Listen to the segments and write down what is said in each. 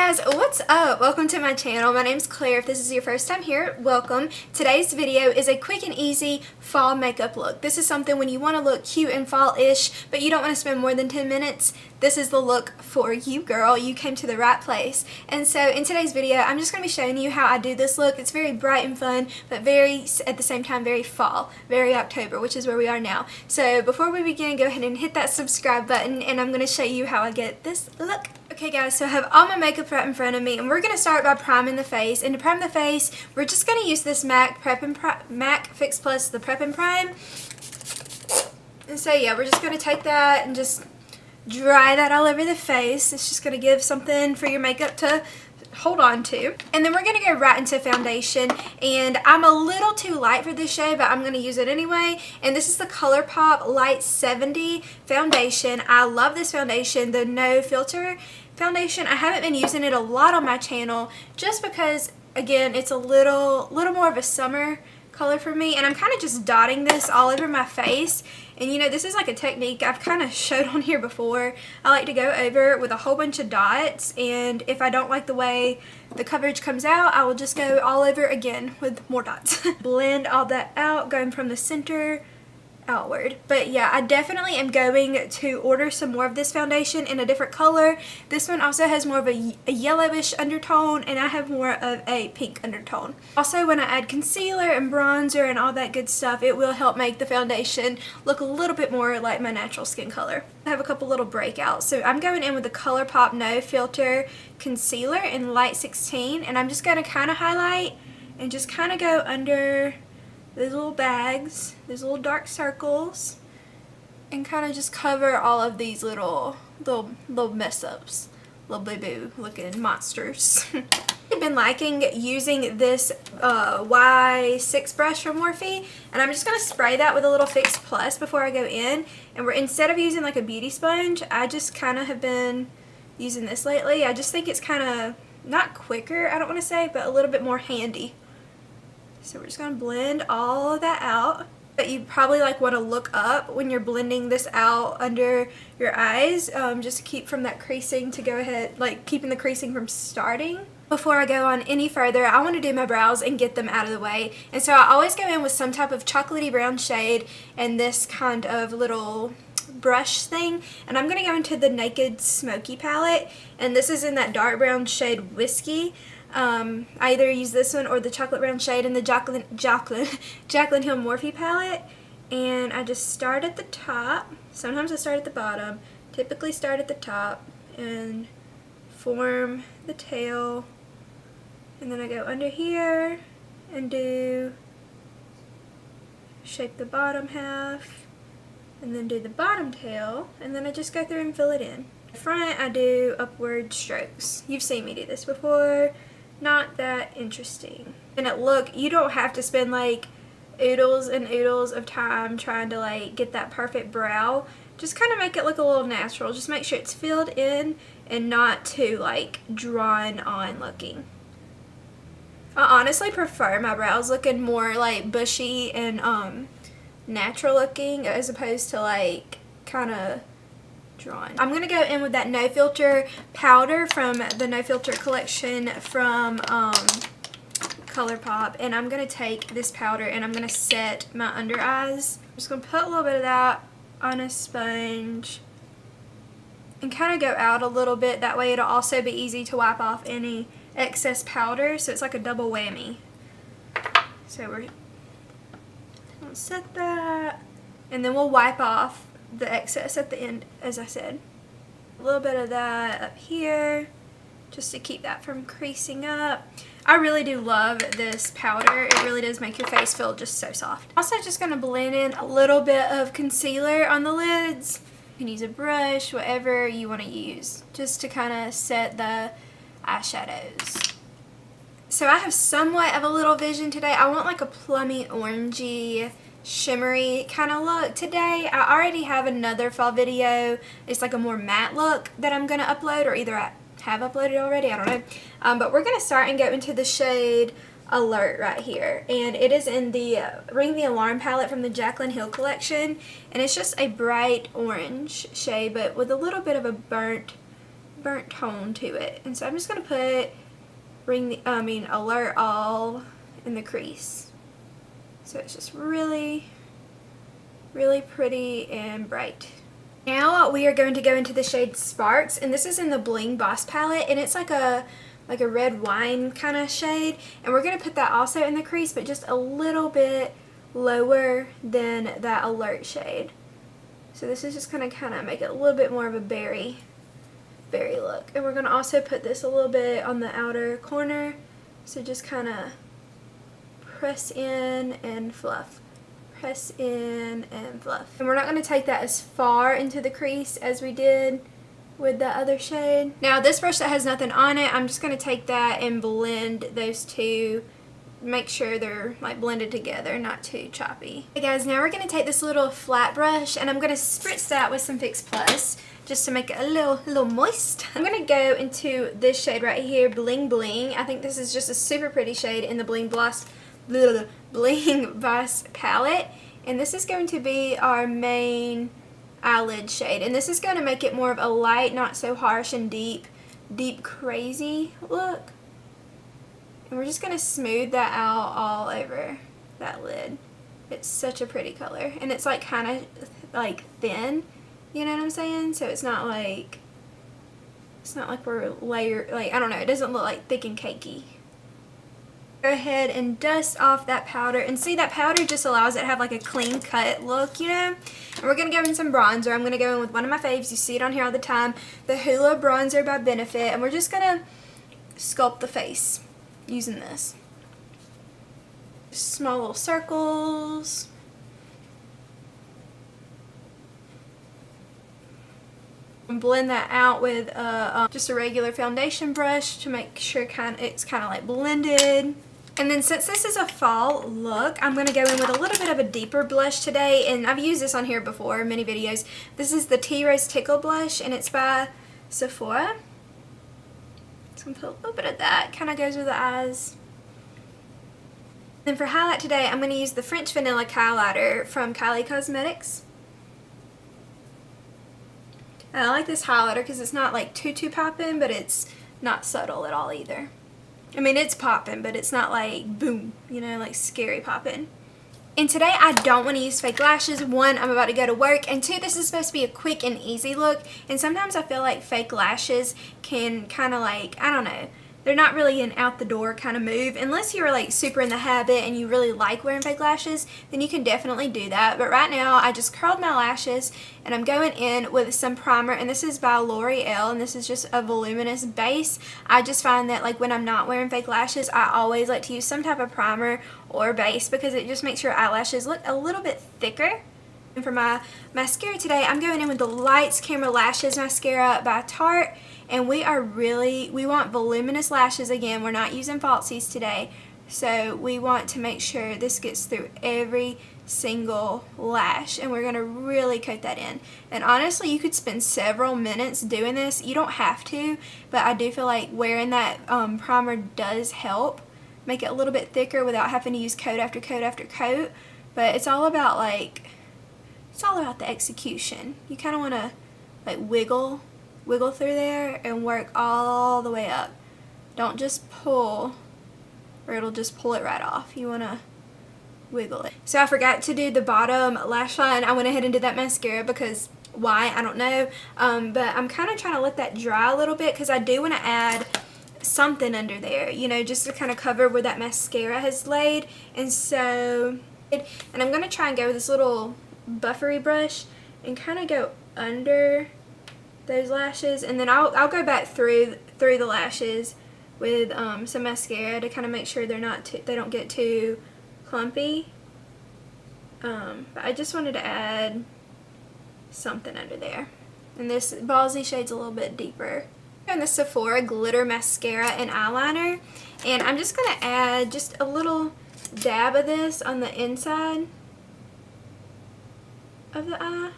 Guys, what's up? Welcome to my channel. My name's Claire. If this is your first time here, welcome. Today's video is a quick and easy fall makeup look. This is something when you want to look cute and fall-ish, but you don't want to spend more than 10 minutes. This is the look for you, girl. You came to the right place. And so in today's video, I'm just going to be showing you how I do this look. It's very bright and fun, but at the same time, very fall, very October, which is where we are now. So before we begin, go ahead and hit that subscribe button, and I'm going to show you how I get this look. Okay guys, so I have all my makeup right in front of me, and we're going to start by priming the face. And to prime the face, we're just going to use this MAC Fix Plus, the Prep and Prime. And so yeah, we're just going to take that and just dry that all over the face. It's just going to give something for your makeup to hold on to. And then we're going to go right into foundation, and I'm a little too light for this shade, but I'm going to use it anyway. And this is the ColourPop Light 70 foundation. I love this foundation, the No Filter foundation. I haven't been using it a lot on my channel just because, again, it's a little more of a summer color for me, and I'm kind of just dotting this all over my face. And you know, this is like a technique I've kind of showed on here before. I like to go over with a whole bunch of dots, and if I don't like the way the coverage comes out, I will just go all over again with more dots. Blend all that out, going from the center outward. But yeah, I definitely am going to order some more of this foundation in a different color. This one also has more of a yellowish undertone, and I have more of a pink undertone. Also, when I add concealer and bronzer and all that good stuff, it will help make the foundation look a little bit more like my natural skin color. I have a couple little breakouts, so I'm going in with the ColourPop No Filter concealer in Light 16, and I'm just going to kind of highlight and just kind of go under these little bags, these little dark circles, and kind of just cover all of these little mess ups, little boo-boo looking monsters. I've been liking using this Y6 brush from Morphe, and I'm just going to spray that with a little Fix Plus before I go in. And instead of using like a beauty sponge, I just kind of have been using this lately. I just think it's kind of, not quicker, I don't want to say, but a little bit more handy. So we're just going to blend all of that out. But you probably like want to look up when you're blending this out under your eyes, just to keep from that creasing, to go ahead, like keeping the creasing from starting. Before I go on any further, I want to do my brows and get them out of the way. And so I always go in with some type of chocolatey brown shade and this kind of little brush thing. And I'm going to go into the Naked Smoky palette, and this is in that dark brown shade Whiskey. I either use this one or the chocolate brown shade in the Jaclyn Hill Morphe palette. And I just start at the top. Sometimes I start at the bottom. Typically start at the top and form the tail. And then I go under here and shape the bottom half. And then do the bottom tail. And then I just go through and fill it in. Front, I do upward strokes. You've seen me do this before. Not that interesting. And look, you don't have to spend like oodles and oodles of time trying to like get that perfect brow. Just kind of make it look a little natural. Just make sure it's filled in and not too like drawn on looking. I honestly prefer my brows looking more like bushy and natural looking as opposed to like kind of drawn. I'm going to go in with that No Filter powder from the No Filter collection from ColourPop, and I'm going to take this powder and I'm going to set my under eyes. I'm just going to put a little bit of that on a sponge and kind of go out a little bit. That way it'll also be easy to wipe off any excess powder, so it's like a double whammy. So we're going to set that, and then we'll wipe off the excess at the end, as I said. A little bit of that up here just to keep that from creasing up. I really do love this powder. It really does make your face feel just so soft. Also just going to blend in a little bit of concealer on the lids. You can use a brush, whatever you want to use, just to kind of set the eyeshadows. So I have somewhat of a little vision today. I want like a plummy orangey shimmery kind of look today. I already have another fall video. It's like a more matte look that I'm going to upload, or either I have uploaded already, I don't know. But we're going to start and go into the shade Alert right here, and it is in the Ring the Alarm palette from the Jaclyn Hill collection, and it's just a bright orange shade but with a little bit of a burnt burnt tone to it. And so I'm just going to put Alert All in the crease. So it's just really, really pretty and bright. Now we are going to go into the shade Sparks, and this is in the Bling Boss palette, and it's like a red wine kind of shade, and we're going to put that also in the crease, but just a little bit lower than that Alert shade. So this is just going to kind of make it a little bit more of a berry look. And we're going to also put this a little bit on the outer corner, so just kind of press in and fluff. Press in and fluff. And we're not going to take that as far into the crease as we did with the other shade. Now this brush that has nothing on it, I'm just going to take that and blend those two, make sure they're like blended together, not too choppy. Okay guys, now we're going to take this little flat brush and I'm going to spritz that with some Fix Plus just to make it a little moist. I'm going to go into this shade right here, Bling Bling. I think this is just a super pretty shade in the Bling Boss palette, and this is going to be our main eyelid shade, and this is going to make it more of a light, not so harsh and deep crazy look. And we're just going to smooth that out all over that lid. It's such a pretty color, and it's like kind of like thin, you know what I'm saying? So it's not like we're layered, like, I don't know, it doesn't look like thick and cakey. Go ahead and dust off that powder, and see, that powder just allows it to have like a clean cut look, you know. And we're going to go in some bronzer. I'm going to go in with one of my faves, you see it on here all the time, the Hoola bronzer by Benefit, and we're just going to sculpt the face using this. Just small little circles. And blend that out with just a regular foundation brush to make sure it's kind of like blended. And then since this is a fall look, I'm going to go in with a little bit of a deeper blush today, and I've used this on here before in many videos. This is the Tea Rose Tickle blush, and it's by Sephora. So I'm going to put a little bit of that, kind of goes with the eyes. Then for highlight today, I'm going to use the French Vanilla Highlighter from Kylie Cosmetics. And I like this highlighter because it's not like too popping, but it's not subtle at all either. I mean, it's popping, but it's not like boom, you know, like scary popping. And today I don't want to use fake lashes. One, I'm about to go to work, and two, this is supposed to be a quick and easy look, and sometimes I feel like fake lashes can kind of like, I don't know, they're not really an out the door kind of move. Unless you're like super in the habit and you really like wearing fake lashes, then you can definitely do that. But right now I just curled my lashes and I'm going in with some primer, and this is by L'Oreal, and this is just a voluminous base. I just find that like when I'm not wearing fake lashes, I always like to use some type of primer or base because it just makes your eyelashes look a little bit thicker. And for my mascara today, I'm going in with the Lights Camera Lashes Mascara by Tarte. And we want voluminous lashes again. We're not using falsies today. So we want to make sure this gets through every single lash. And we're going to really coat that in. And honestly, you could spend several minutes doing this. You don't have to, but I do feel like wearing that primer does help make it a little bit thicker without having to use coat after coat after coat. But it's all about the execution. You kind of want to like wiggle through there and work all the way up. Don't just pull or it'll just pull it right off. You want to wiggle it. So I forgot to do the bottom lash line. I went ahead and did that mascara because why? I don't know. But I'm kind of trying to let that dry a little bit because I do want to add something under there, you know, just to kind of cover where that mascara has laid. And so, and I'm going to try and go with this little buffery brush and kind of go under those lashes, and then I'll go back through the lashes with some mascara to kind of make sure they don't get too clumpy. But I just wanted to add something under there. And this Ballsy shade's a little bit deeper. And the Sephora Glitter Mascara and Eyeliner, and I'm just gonna add just a little dab of this on the inside of the eye,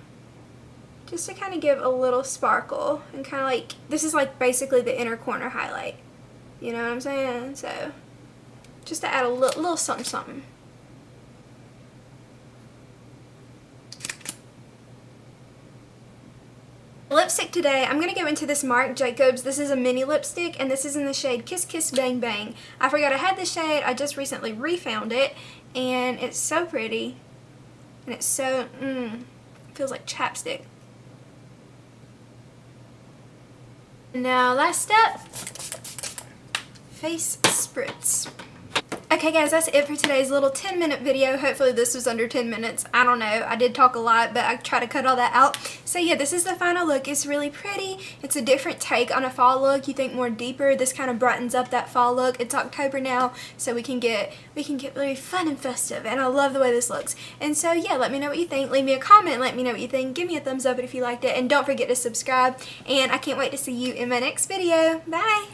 just to kind of give a little sparkle and kind of like, this is like basically the inner corner highlight, you know what I'm saying? So just to add a little something. Lipstick today, I'm going to go into this Marc Jacobs. This is a mini lipstick, and this is in the shade Kiss Kiss Bang Bang. I forgot I had this shade. I just recently refound it, and it's so pretty. And it's so, feels like chapstick. Now, last step, face spritz. Okay guys, that's it for today's little 10-minute video. Hopefully this was under 10 minutes. I don't know. I did talk a lot, but I try to cut all that out. So yeah, this is the final look. It's really pretty. It's a different take on a fall look. You think more deeper. This kind of brightens up that fall look. It's October now, so we can get really fun and festive, and I love the way this looks. And so yeah, let me know what you think. Leave me a comment. Let me know what you think. Give me a thumbs up if you liked it, and don't forget to subscribe. And I can't wait to see you in my next video. Bye!